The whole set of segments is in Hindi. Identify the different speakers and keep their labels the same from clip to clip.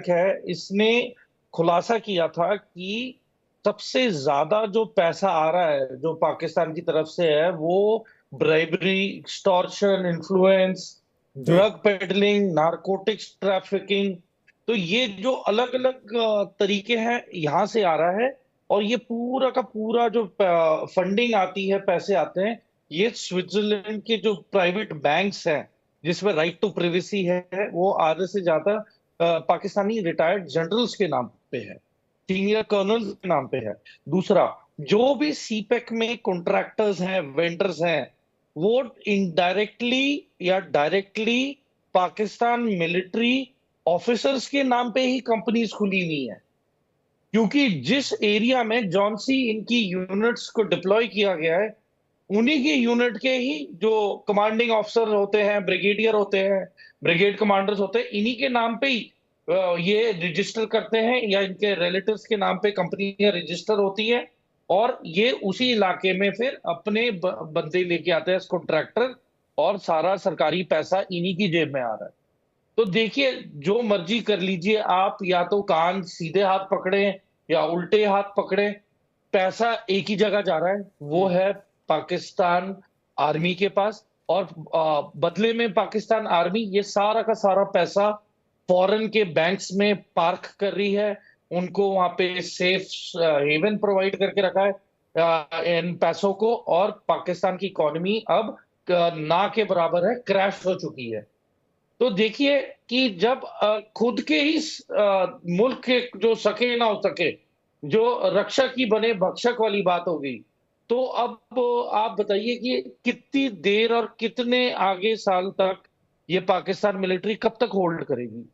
Speaker 1: है, इसने खुलासा किया था कि सबसे ज्यादा जो पैसा आ रहा है जो पाकिस्तान की तरफ से है वो ब्राइबरी, एक्सटॉर्शन, इन्फ्लुएंस,
Speaker 2: जी।
Speaker 1: ड्रग पेडलिंग, नारकोटिक्स ट्रैफिकिंग, तो ये जो अलग अलग तरीके हैं यहाँ से आ रहा है। और ये पूरा का पूरा जो फंडिंग आती है, पैसे आते हैं, ये स्विट्जरलैंड के जो प्राइवेट बैंक्स हैं जिसमें राइट टू प्रिवेसी है, वो आधे से ज्यादा पाकिस्तानी रिटायर्ड जनरल्स के नाम पे है, सीनियर कर्नल्स के नाम पे है। दूसरा, जो भी सीपेक में कॉन्ट्रैक्टर्स हैं, वेंडर्स हैं, वो इनडायरेक्टली या डायरेक्टली पाकिस्तान मिलिट्री ऑफिसर्स के नाम पे ही कंपनीज खुली हुई हैं। क्योंकि जिस एरिया में जॉनसी इनकी यूनिट्स को डिप्लॉय किया गया है, उन्हीं की यूनिट के ही जो कमांडिंग ऑफिसर होते हैं, ब्रिगेडियर होते हैं, ब्रिगेड कमांडर्स होते हैं, इन्हीं के नाम पे ही ये रजिस्टर करते हैं, या इनके रिलेटिव्स के नाम पे कंपनियां रजिस्टर होती है। और ये उसी इलाके में फिर अपने बंदे लेके आते हैं कॉन्ट्रैक्टर, और सारा सरकारी पैसा इन्हीं की जेब में आ रहा है। तो देखिए, जो मर्जी कर लीजिए आप, या तो कान सीधे हाथ पकड़े या उल्टे हाथ पकड़े, पैसा एक ही जगह जा रहा है, वो
Speaker 2: हम्म।
Speaker 1: है पाकिस्तान आर्मी के पास। और बदले में पाकिस्तान आर्मी ये सारा का सारा पैसा फॉरेन के बैंक्स में पार्क कर रही है, उनको वहां पे सेफ हेवन प्रोवाइड करके रखा है इन पैसों को। और पाकिस्तान की इकोनॉमी अब ना के बराबर है, क्रैश हो चुकी है। तो देखिए कि जब खुद के ही मुल्क के जो सके ना हो सके, जो रक्षक ही बने भक्षक वाली बात हो गई। तो अब आप बताइए कि कितनी देर और कितने आगे साल तक ये पाकिस्तान मिलिट्री कब तक होल्ड करेगी।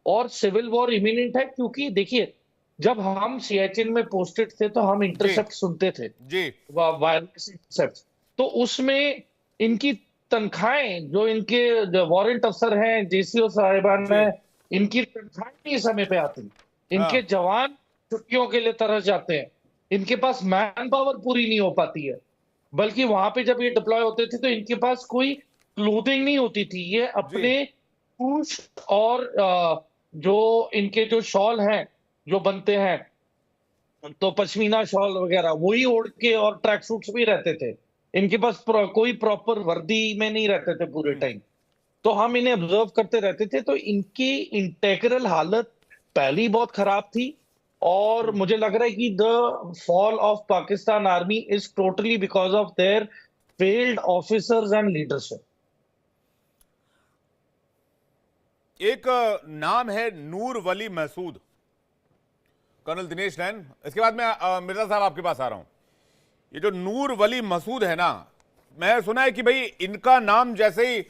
Speaker 1: और सिविल वॉर इमिनेंट है, क्योंकि देखिए, जब हम सियाचिन में पोस्टेड थे तो हम
Speaker 2: जी।
Speaker 1: इंटरसेप्ट सुनते थे,
Speaker 2: जी।
Speaker 1: Wireless intercept. तो उसमें इनकी तनख्वाहें, जो इनके वारंट अफसर हैं, जेसीओ साहिबान
Speaker 2: जी।
Speaker 1: हैं, इनकी तनख्वाहें नहीं समय पे आती। इनके
Speaker 2: हाँ।
Speaker 1: जवान छुट्टियों के लिए तरस जाते हैं, इनके पास मैन पावर पूरी नहीं हो पाती है। बल्कि वहां पे जब ये डिप्लॉय होते थे तो इनके पास कोई क्लोथिंग नहीं होती थी, ये
Speaker 2: जी।
Speaker 1: अपने पूछ और जो इनके जो शॉल हैं जो बनते हैं, तो पश्मीना शॉल वगैरह वही ओढ़ के, और ट्रैक सूट्स भी रहते थे। इनके पास कोई प्रॉपर वर्दी में नहीं रहते थे पूरे
Speaker 2: हम्म।
Speaker 1: टाइम। तो हम इन्हें ऑब्जर्व करते रहते थे, तो इनकी इंटेग्रल हालत पहली बहुत खराब थी। और
Speaker 2: हम्म।
Speaker 1: मुझे लग रहा है कि the fall of Pakistan army is totally because of their failed officers and leadership.
Speaker 2: एक नाम है नूर वली महसूद, कर्नल दिनेश नैन। इसके बाद मैं मिर्जा साहब आपके पास आ रहा हूं। ये जो नूर वली मसूद है ना, मैं सुना है कि भाई इनका नाम जैसे ही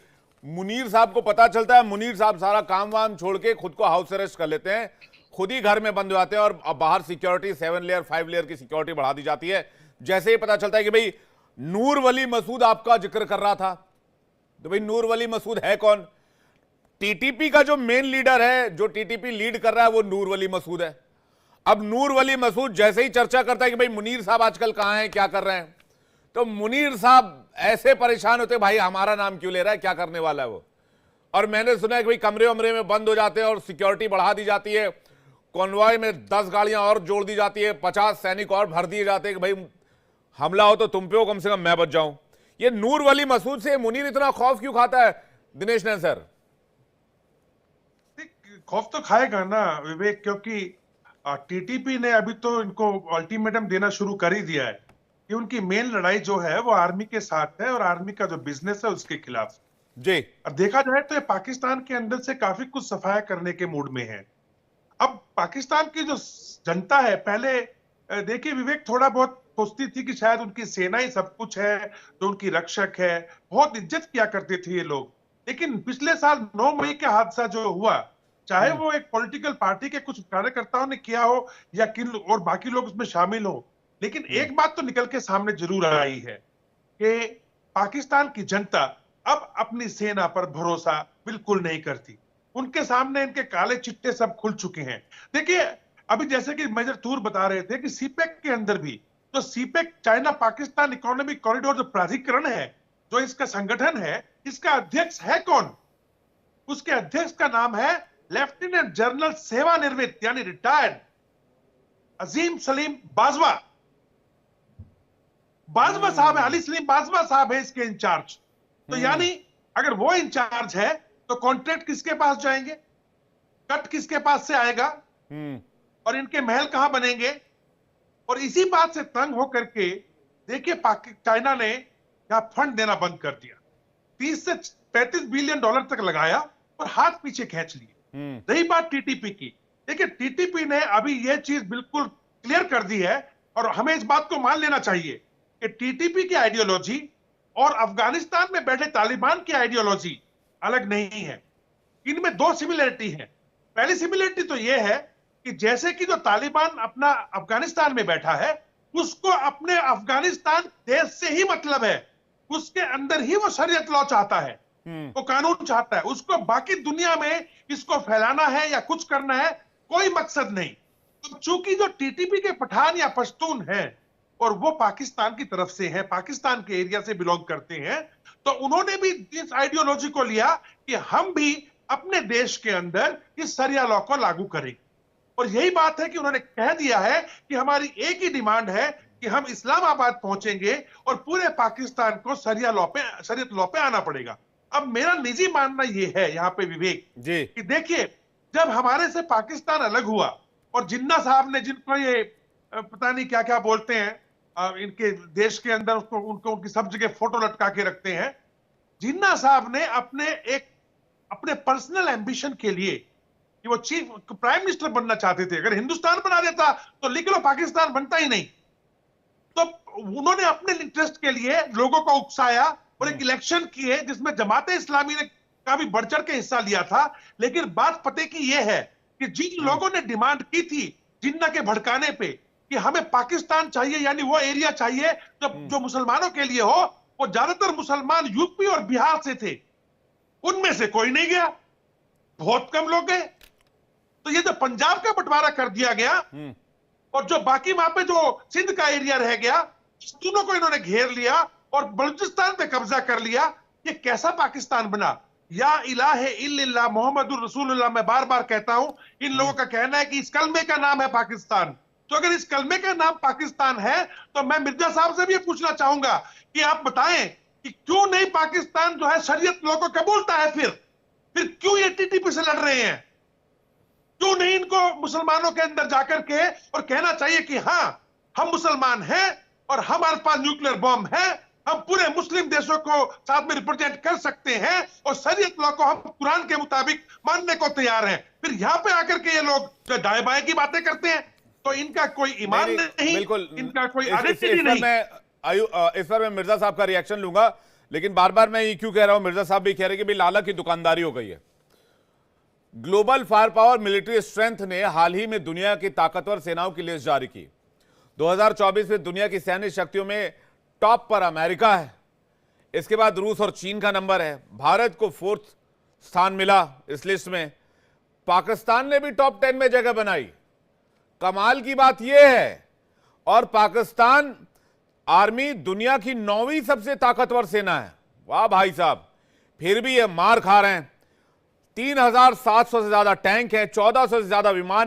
Speaker 2: मुनीर साहब को पता चलता है, मुनीर साहब सारा काम वाम छोड़ के खुद को हाउस अरेस्ट कर लेते हैं, खुद ही घर में बंद हो जाते हैं, और अब बाहर सिक्योरिटी 7 लेयर 5 लेयर की सिक्योरिटी बढ़ा दी जाती है। जैसे ही पता चलता है कि भाई नूर वली मसूद आपका जिक्र कर रहा था, तो भाई नूर वली मसूद है कौन? टीटीपी का जो मेन लीडर है, जो टीटीपी लीड कर रहा है, वो नूर वली मसूद है। अब नूर वली मसूद जैसे ही चर्चा करता है कि भाई मुनीर साहब आजकल कहां हैं, क्या कर रहे हैं, तो मुनीर साहब ऐसे परेशान होते हैं, भाई हमारा नाम क्यों ले रहा है, क्या करने वाला है वो। और मैंने सुना है कि भाई कमरे उमरे में बंद हो जाते हैं और सिक्योरिटी बढ़ा दी जाती है, कॉन्वॉय में 10 गाड़ियां और जोड़ दी जाती है, 50 सैनिक और भर दिए जाते हैं कि भाई हमला हो तो तुम पे हो, कम से कम मैं बच जाऊं। ये नूर वली मसूद से मुनीर इतना खौफ क्यों खाता है दिनेश नैन सर?
Speaker 3: खौफ तो खाएगा ना विवेक, क्योंकि टीटीपी ने अभी तो इनको अल्टीमेटम देना शुरू कर ही दिया है कि उनकी मेन लड़ाई जो है वो आर्मी के साथ है, और आर्मी का जो बिजनेस है उसके खिलाफ।
Speaker 2: जी।
Speaker 3: अब देखा जाए तो ये पाकिस्तान के अंदर से काफी कुछ सफाया करने के मूड में है। अब पाकिस्तान की जो जनता है, पहले देखिए विवेक, थोड़ा बहुत सोचती थी कि शायद उनकी सेना ही सब कुछ है, जो उनकी रक्षक है, बहुत इज्जत किया करते थे ये लोग। लेकिन पिछले साल 9 मई का हादसा जो हुआ, चाहे वो एक पॉलिटिकल पार्टी के कुछ कार्यकर्ताओं ने किया हो या किन और बाकी लोग उसमें शामिल हो, लेकिन एक बात तो निकल के सामने जरूर आई है कि पाकिस्तान की जनता अब अपनी सेना पर भरोसा बिल्कुल नहीं करती। उनके सामने इनके काले चिट्टे सब खुल चुके हैं। देखिए, अभी जैसे कि मेजर तूर बता रहे थे कि सीपेक के अंदर भी, तो CPEC China Pakistan economic corridor जो प्राधिकरण है, जो इसका संगठन है, इसका अध्यक्ष है कौन? उसके अध्यक्ष का नाम है लेफ्टिनेंट जनरल सेवानिवृत्त यानी रिटायर्ड अजीम सलीम बाजवा साहब है, अली सलीम बाजवा साहब है इसके इंचार्ज। तो यानी अगर वो इंचार्ज है तो कॉन्ट्रैक्ट किसके पास जाएंगे, कट किसके पास से आएगा, और इनके महल कहां बनेंगे। और इसी बात से तंग होकर के देखिए चाइना ने यहां फंड देना बंद कर दिया, 30 से 35 बिलियन डॉलर तक लगाया और हाथ पीछे खींच लिए। रही बात टीटीपी की, देखिए टीटीपी ने अभी यह चीज बिल्कुल क्लियर कर दी है और हमें इस बात को मान लेना चाहिए कि टीटीपी की आइडियोलॉजी और अफगानिस्तान में बैठे तालिबान की आइडियोलॉजी अलग नहीं है। इनमें दो सिमिलरिटी है। पहली सिमिलरिटी तो यह है कि जैसे कि जो तालिबान अपना अफगानिस्तान में बैठा है, उसको अपने अफगानिस्तान देश से ही मतलब है, उसके अंदर ही वो शरीयत लॉ चाहता है, वो कानून चाहता है, उसको बाकी दुनिया में इसको फैलाना है या कुछ करना है, कोई मकसद नहीं। तो चूंकि जो टीटीपी के पठान या पश्तून हैं और वो पाकिस्तान की तरफ से हैं, पाकिस्तान के एरिया से बिलोंग करते हैं, तो उन्होंने भी इस आइडियोलॉजी को लिया कि हम भी अपने देश के अंदर इस शरिया लॉ को लागू करें। और यही बात है कि उन्होंने कह दिया है कि हमारी एक ही डिमांड है कि हम इस्लामाबाद पहुंचेंगे और पूरे पाकिस्तान को शरीयत लॉ पे आना पड़ेगा। अब मेरा निजी मानना यह है यहाँ पे विवेक
Speaker 2: जी
Speaker 3: कि देखिए, जब हमारे से पाकिस्तान अलग हुआ और जिन्ना साहब ने, जिनको ये पता नहीं क्या क्या बोलते हैं, इनके देश के अंदर उसको उनकी सब जगह फोटो लटका के रखते हैं, जिन्ना साहब ने अपने पर्सनल एम्बिशन के लिए कि वो चीफ प्राइम मिनिस्टर बनना चाहते थे, अगर हिंदुस्तान बना देता तो लिख लो पाकिस्तान बनता ही नहीं। तो उन्होंने अपने इंटरेस्ट के लिए लोगों को उकसाया और एक इलेक्शन किए जिसमें जमाते इस्लामी ने का भी बढ़ चढ़ के हिस्सा लिया था। लेकिन बात पते की यह है कि जिन लोगों ने डिमांड की थी जिन्ना के भड़काने पे कि हमें पाकिस्तान चाहिए, यानी वो एरिया चाहिए जो मुसलमानों के लिए हो, वो ज्यादातर मुसलमान यूपी और बिहार से थे, उनमें से कोई नहीं गया, बहुत कम लोग गए। तो ये जो पंजाब का बंटवारा कर दिया गया और जो बाकी वहां पे जो सिंध का एरिया रह गया, दोनों को इन्होंने घेर लिया और बलूचिस्तान पे कब्जा कर लिया। ये कैसा पाकिस्तान बना? या इलाहे इल्लल्लाह मोहम्मदुर रसूलुल्लाह, मैं बार बार कहता हूं, इन लोगों का कहना है कि इस कलमे का नाम है पाकिस्तान। तो अगर इस कलमे का नाम पाकिस्तान है तो मैं मिर्जा साहब से भी ये पूछना चाहूंगा कि आप बताएं कि क्यों नहीं पाकिस्तान जो है शरीयत लॉ को कबूलता है, फिर क्यों ये टीटीपी से लड़ रहे हैं? क्यों नहीं इनको मुसलमानों के अंदर जाकर के और कहना चाहिए कि हां, हम मुसलमान हैं और हमारे पास न्यूक्लियर बॉम्ब है, हम पूरे मुस्लिम देशों को साथ में रिप्रेजेंट कर सकते हैं और शरीयत लॉ को हम कुरान के मुताबिक मानने को तैयार हैं। फिर यहां पे आकर के ये लोग दाएं बाएं की बातें करते हैं, तो इनका कोई ईमान नहीं, इनका कोई आइडेंटिटी नहीं।
Speaker 2: इस पर मैं मिर्जा साहब का रिएक्शन लूंगा, लेकिन बार बार मैं ये क्यों कह रहा हूं, मिर्जा साहब भी कह रहे हैं कि भाई लाला की दुकानदारी हो गई है। Global fire power military strength ने हाल ही में दुनिया की ताकतवर सेनाओं की लिस्ट जारी की। 2024 में दुनिया की सैन्य शक्तियों में टॉप पर अमेरिका है, इसके बाद रूस और चीन का नंबर है, भारत को 4th स्थान मिला इस लिस्ट में, पाकिस्तान ने भी टॉप 10 में जगह बनाई। कमाल की बात यह है, और पाकिस्तान आर्मी दुनिया की 9वीं सबसे ताकतवर सेना है। वाह भाई साहब, फिर भी ये मार खा रहे हैं। 3700 से ज्यादा टैंक हैं, 1400 से ज्यादा विमान है,